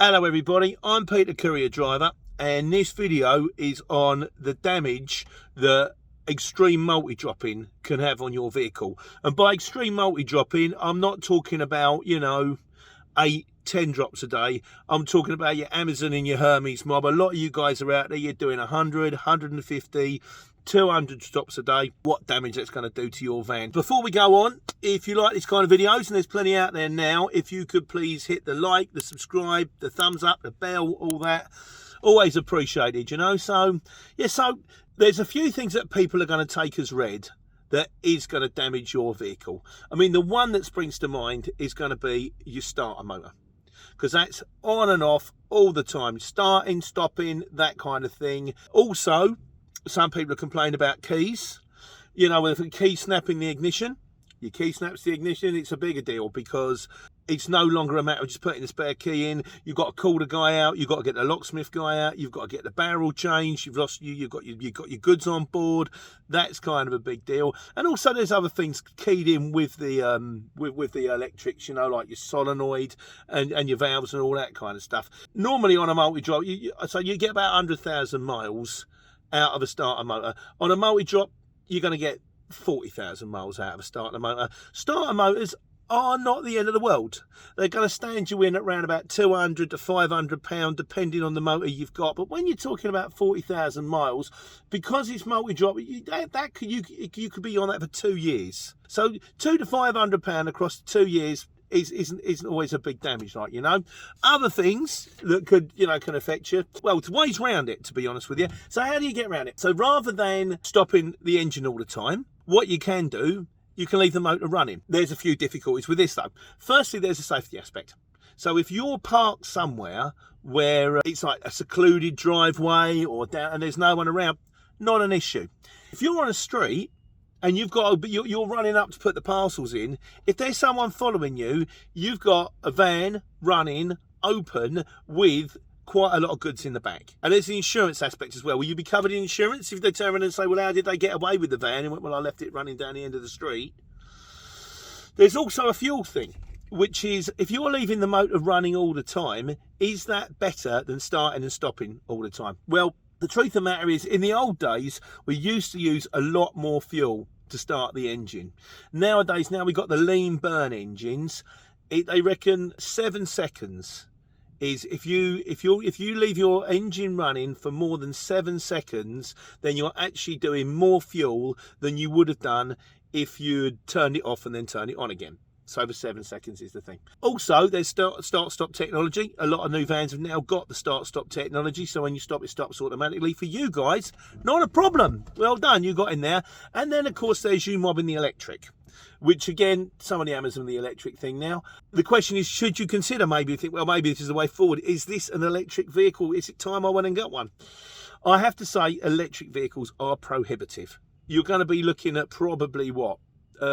Hello everybody, I'm Peter, Courier driver, and this video is on the damage that extreme multi-dropping can have on your vehicle. And by extreme multi-dropping, I'm not talking about, 8-10 drops a day. I'm talking about your Amazon and your Hermes mob. A lot of you guys are out there, you're doing 100, 150, 200 stops a day. What damage that's going to do to your van. Before we go on, if you like this kind of videos, and there's plenty out there now, if you could please hit the like, the subscribe, the thumbs up, the bell, all that, always appreciated, so there's a few things that people are going to take as read that is going to damage your vehicle. I mean, the one that springs to mind is going to be your starter motor, because that's on and off all the time, starting, stopping, that kind of thing. Also, some people are complaining about keys. If a key snapping the ignition, your key snaps the ignition, it's a bigger deal, because it's no longer a matter of just putting the spare key in. You've got to call the guy out, you've got to get the locksmith guy out, you've got to get the barrel changed, you've got your goods on board. That's kind of a big deal. And also there's other things keyed in with the electrics, like your solenoid and your valves and all that kind of stuff. Normally on a multi-drop, so you get about 100,000 miles out of a starter motor. On a multi-drop, you're going to get 40,000 miles out of a starter motor. Starter motors are not the end of the world. They're going to stand you in at around about 200 to 500 pound, depending on the motor you've got. But when you're talking about 40,000 miles, because it's multi-drop, you could be on that for 2 years. So 200 to 500 pound across 2 years isn't always a big damage, Other things that could, can affect you. Well, there's ways around it, to be honest with you. So how do you get around it? So rather than stopping the engine all the time, what you can do, you can leave the motor running. There's a few difficulties with this though. Firstly, there's a safety aspect. So if you're parked somewhere where it's like a secluded driveway or down and there's no one around, not an issue. If you're on a street and you're running up to put the parcels in, if there's someone following you, you've got a van running open with quite a lot of goods in the back. And there's the insurance aspect as well. Will you be covered in insurance if they turn around and say, well, how did they get away with the van? And went, well, I left it running down the end of the street. There's also a fuel thing, which is if you're leaving the motor running all the time, is that better than starting and stopping all the time? Well, the truth of the matter is, in the old days, we used to use a lot more fuel to start the engine. Nowadays, now we've got the lean burn engines. They reckon 7 seconds is if you leave your engine running for more than 7 seconds, then you're actually doing more fuel than you would have done if you'd turned it off and then turned it on again. So over 7 seconds is the thing. Also, there's start-stop technology. A lot of new vans have now got the start-stop technology, so when you stop, it stops automatically. For you guys, not a problem. Well done, you got in there. And then, of course, there's you mobbing the electric, which, again, some of the Amazon the electric thing now. The question is, should you consider maybe think, well, maybe this is the way forward. Is this an electric vehicle? Is it time I went and got one? I have to say, electric vehicles are prohibitive. You're going to be looking at probably what?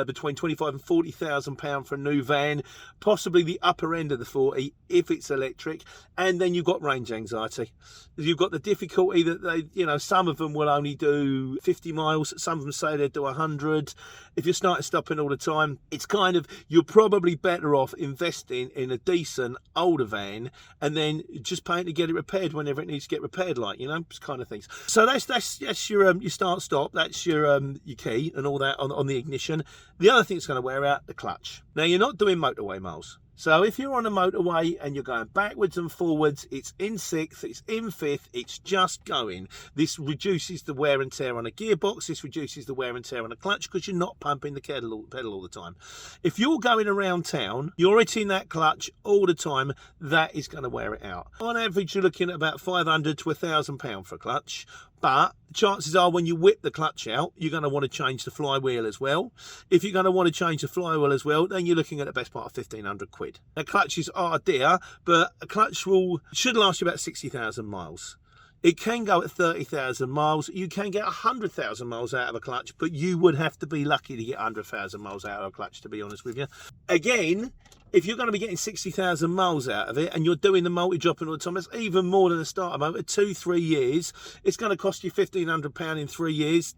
Between 25 and 40,000 pounds for a new van, possibly the upper end of the 40 if it's electric. And then you've got range anxiety. You've got the difficulty that they, some of them will only do 50 miles. Some of them say they'll do 100. If you're starting stopping all the time, it's kind of, you're probably better off investing in a decent older van and then just paying to get it repaired whenever it needs to get repaired, kind of things. So that's your start stop. That's your key and all that on the ignition. The other thing that's going to wear out, the clutch. Now, you're not doing motorway miles. So if you're on a motorway and you're going backwards and forwards, it's in sixth, it's in fifth, it's just going. This reduces the wear and tear on a gearbox. This reduces the wear and tear on a clutch because you're not pumping the pedal all the time. If you're going around town, you're hitting that clutch all the time, that is going to wear it out. On average, you're looking at about 500 to 1,000 pounds for a clutch. But chances are when you whip the clutch out, you're going to want to change the flywheel as well. If you're going to want to change the flywheel as well, then you're looking at the best part of 1,500 quid. Now, clutches are dear, but a clutch should last you about 60,000 miles. It can go at 30,000 miles. You can get 100,000 miles out of a clutch, but you would have to be lucky to get 100,000 miles out of a clutch, to be honest with you. Again, if you're going to be getting 60,000 miles out of it and you're doing the multi-dropping all the time, it's even more than a starter motor. 2-3 years, it's going to cost you £1,500 in 3 years.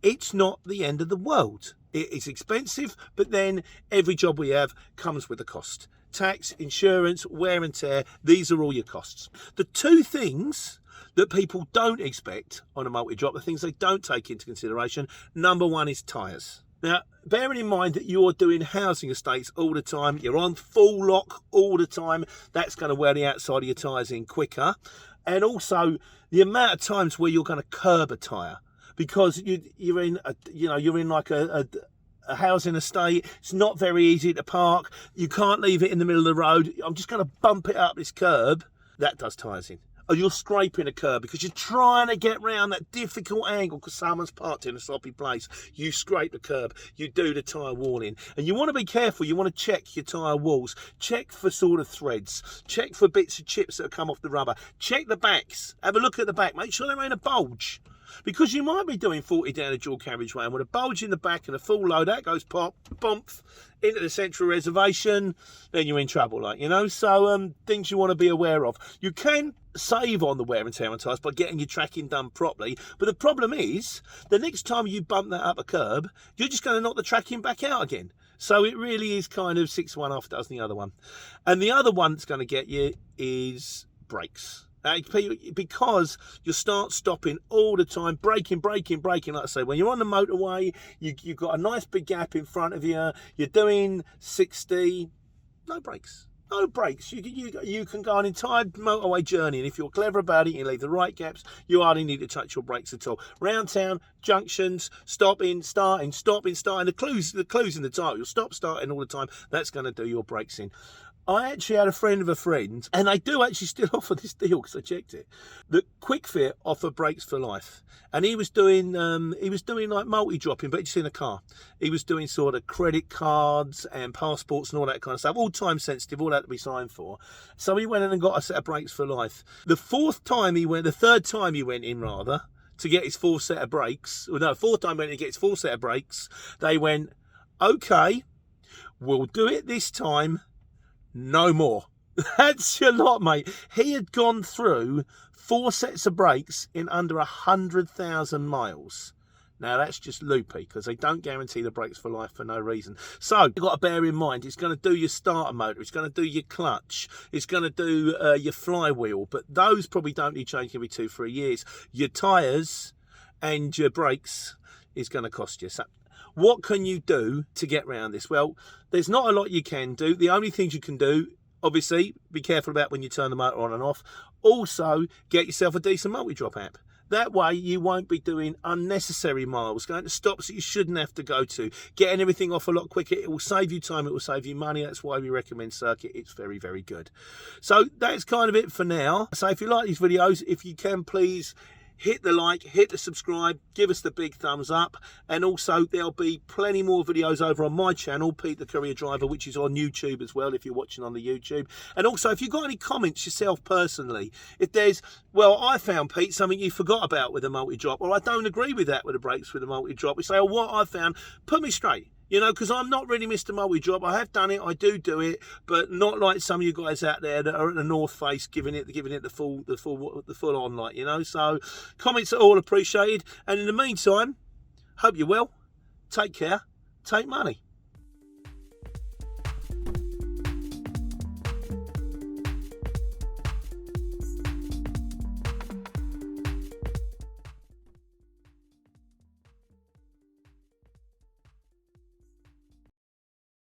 It's not the end of the world. It is expensive, but then every job we have comes with a cost. tax, insurance, wear and tear. These are all your costs. The two things that people don't expect on a multi-drop, the things they don't take into consideration, number one is tyres. Now, bearing in mind that you're doing housing estates all the time, you're on full lock all the time, that's going to wear the outside of your tyres in quicker. And also the amount of times where you're going to curb a tyre, because you're in like a housing estate. It's not very easy to park. You can't leave it in the middle of the road. I'm just going to bump it up this curb. That does tyres in. Or you're scraping a curb because you're trying to get round that difficult angle because someone's parked in a sloppy place. You scrape the curb, you do the tyre warning. And you want to be careful, you want to check your tyre walls, check for sort of threads, check for bits of chips that have come off the rubber, check the backs, have a look at the back, make sure there ain't a bulge. Because you might be doing 40 down a dual carriageway and with a bulge in the back and a full load, that goes pop, bump, into the central reservation, then you're in trouble, like, you know. So things you want to be aware of. You can save on the wear and tear on tyres by getting your tracking done properly, but the problem is the next time you bump that up a curb, you're just going to knock the tracking back out again. So it really is kind of 6 1 half dozen the other one. And the other one that's going to get you is brakes. Because you start stopping all the time, braking. Like I say, when you're on the motorway, you've got a nice big gap in front of you, you're doing 60, no brakes. No brakes. You can go an entire motorway journey, and if you're clever about it, you leave the right gaps, you hardly need to touch your brakes at all. Round town, junctions, stopping, starting. The clues in the title. You'll stop, starting all the time. That's going to do your brakes in. I actually had a friend of a friend, and they do actually still offer this deal because I checked it. That Quick Fit offer brakes for life, and he was doing like multi-dropping, but just in a car. He was doing sort of credit cards and passports and all that kind of stuff, all time sensitive, all that to be signed for. So he went in and got a set of brakes for life. The third time he went in to get his full set of brakes. Well, no, fourth time he went in to get his full set of brakes. They went, okay, we'll do it this time. No more. That's your lot, mate. He had gone through 4 sets of brakes in under 100,000 miles. Now that's just loopy because they don't guarantee the brakes for life for no reason. So you've got to bear in mind it's going to do your starter motor, it's going to do your clutch, it's going to do your flywheel, but those probably don't need changing every 2-3 years. Your tyres and your brakes is going to cost you. So what can you do to get around this? Well, there's not a lot you can do. The only things you can do, obviously, be careful about when you turn the motor on and off. Also, get yourself a decent multi-drop app. That way you won't be doing unnecessary miles, going to stops that you shouldn't have to go to, getting everything off a lot quicker. It will save you time, it will save you money. That's why we recommend Circuit. It's very, very good. So that's kind of it for now. So if you like these videos, if you can, please hit the like, hit the subscribe, give us the big thumbs up, and also there'll be plenty more videos over on my channel, Pete the Courier Driver, which is on YouTube as well if you're watching on the YouTube. And also if you've got any comments yourself personally, if there's, well, I found, Pete, something you forgot about with a multi-drop, or I don't agree with that with the brakes with a multi-drop, you say, oh, what I found, put me straight. You know, because I'm not really Mr. Multi-Drop. I have done it, I do it, but not like some of you guys out there that are at the North Face giving it the full on, like, you know. So comments are all appreciated. And in the meantime, hope you're well. Take care. Take money.